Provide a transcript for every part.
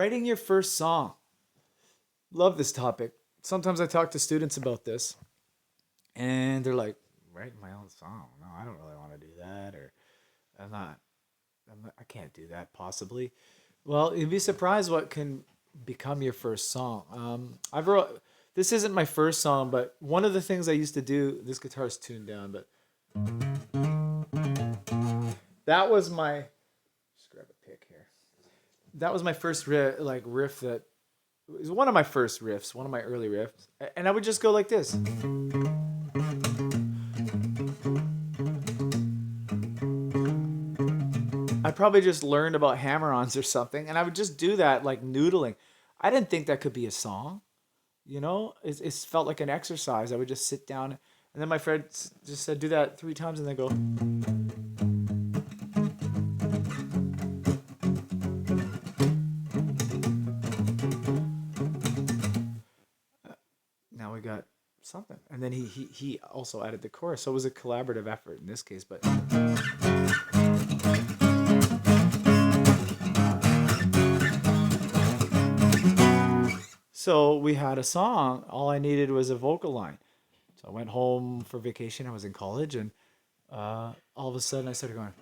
Writing your first song. Love this topic. Sometimes I talk to students about this, and they're like, "Write my own song? No, I don't really want to do that." Or I'm not. I can't do that. Possibly. Well, you'd be surprised what can become your first song. I've wrote. This isn't my first song, but one of the things I used to do. This guitar's tuned down, but that was my. Just grab a pick here. That was my first riff that it was one of my first riffs, one of my early riffs, and I would just go like this. I probably just learned about hammer-ons or something, and I would just do that like noodling. I didn't think that could be a song, it felt like an exercise. I would just sit down, and then my friend just said, "Do that 3 times," and then go. Now we got something, and then he also added the chorus, so it was a collaborative effort in this case, but. So we had a song. All I needed was a vocal line. So I went home for vacation. I was in college, and all of a sudden I started going.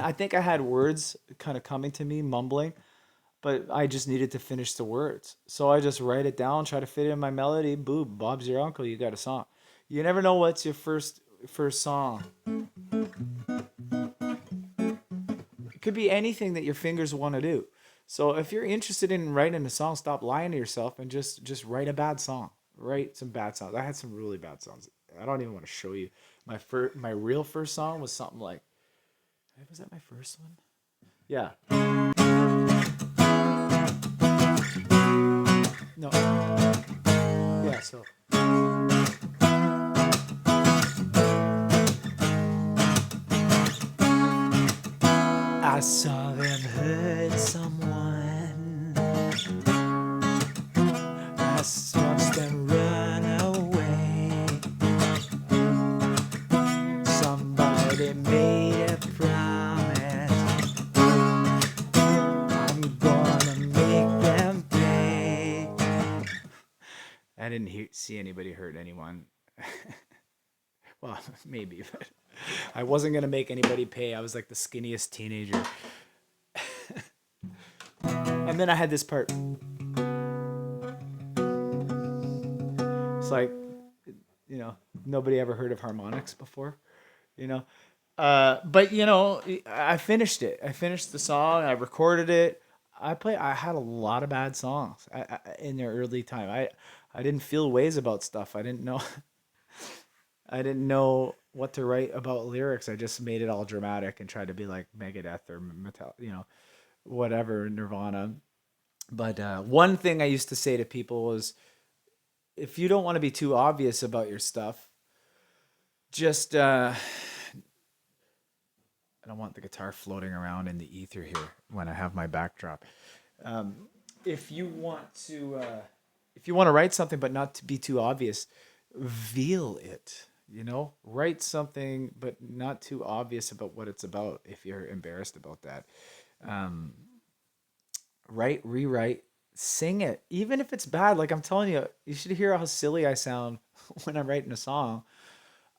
I think I had words kind of coming to me, mumbling, but I just needed to finish the words. So I just write it down, try to fit it in my melody. Boom, Bob's your uncle. You got a song. You never know what's your first song. It could be anything that your fingers want to do. So if you're interested in writing a song, stop lying to yourself and just write a bad song. Write some bad songs. I had some really bad songs. I don't even want to show you. My real first song was something like, was that my first one? Yeah. No. Yeah, so I saw them hurt someone. I watched them run away. Somebody made a promise. I'm gonna make them pay. I didn't see anybody hurt anyone. Well, maybe, but I wasn't gonna make anybody pay. I was like the skinniest teenager. And then I had this part. It's like, nobody ever heard of harmonics before, you know. But I finished it. I finished the song. I recorded it. I had a lot of bad songs in their early time. I didn't feel ways about stuff. I didn't know. I didn't know what to write about lyrics. I just made it all dramatic and tried to be like Megadeth or Metal, whatever, Nirvana. But one thing I used to say to people was, if you don't want to be too obvious about your stuff, just I don't want the guitar floating around in the ether here when I have my backdrop. If you want to, write something but not to be too obvious, veil it. Write something but not too obvious about what it's about. If you're embarrassed about that, write, rewrite, sing it, even if it's bad. Like I'm telling you, you should hear how silly I sound when I'm writing a song.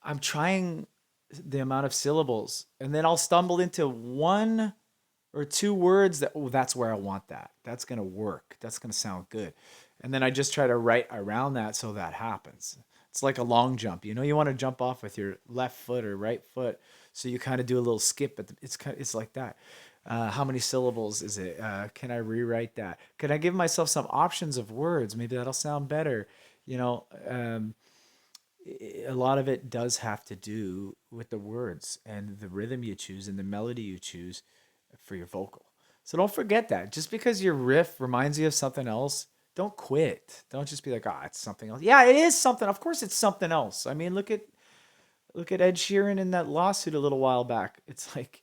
I'm trying the amount of syllables, and then I'll stumble into one or two words that, oh, that's where I want that. That's gonna work. That's gonna sound good. And then I just try to write around that so that happens. It's like a long jump. You want to jump off with your left foot or right foot, so you kind of do a little skip. But it's like that. How many syllables is it? Can I rewrite that? Can I give myself some options of words? Maybe that'll sound better. A lot of it does have to do with the words and the rhythm you choose and the melody you choose for your vocal. So don't forget that. Just because your riff reminds you of something else, don't quit. Don't just be like, it's something else. Yeah, it is something. Of course it's something else. I mean, look at Ed Sheeran in that lawsuit a little while back. It's like,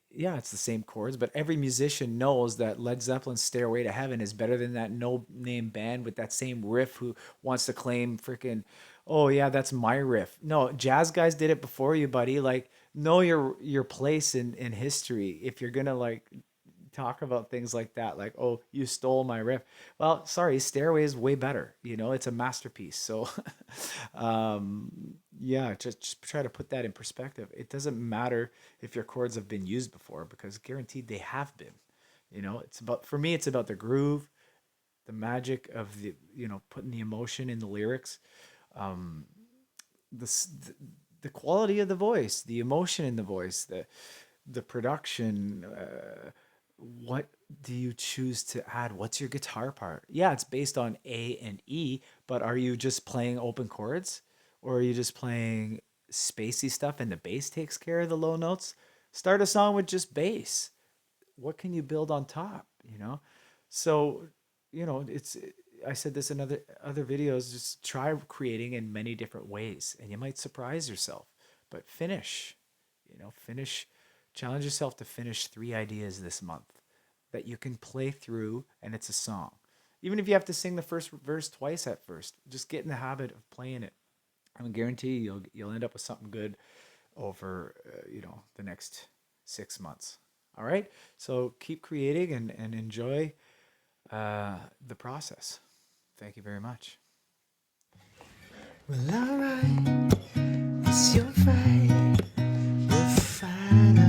yeah, it's the same chords, but every musician knows that Led Zeppelin's Stairway to Heaven is better than that no name band with that same riff who wants to claim freaking oh yeah, that's my riff. No, jazz guys did it before you, buddy. Like, know your place in history. If you're gonna like talk about things like that, like, oh, you stole my riff. Well, sorry, Stairway is way better. You know, it's a masterpiece. So, yeah, just try to put that in perspective. It doesn't matter if your chords have been used before because guaranteed they have been. You know, it's about, for me, it's about the groove, the magic of the, you know, putting the emotion in the lyrics, the the quality of the voice, the emotion in the voice, the production. What do you choose to add? What's your guitar part? Yeah, it's based on A and E, but are you just playing open chords, or are you just playing spacey stuff and the bass takes care of the low notes? Start a song with just bass. What can you build on top? You know, so you know it's. I said this in other videos. Just try creating in many different ways, and you might surprise yourself. But finish, you know, finish. Challenge yourself to finish 3 ideas this month that you can play through, and it's a song. Even if you have to sing the first verse twice at first, just get in the habit of playing it. I guarantee you'll end up with something good over you know, the next 6 months. All right, so keep creating and enjoy the process. Thank you very much. Well, alright, it's your fight. We'll fight.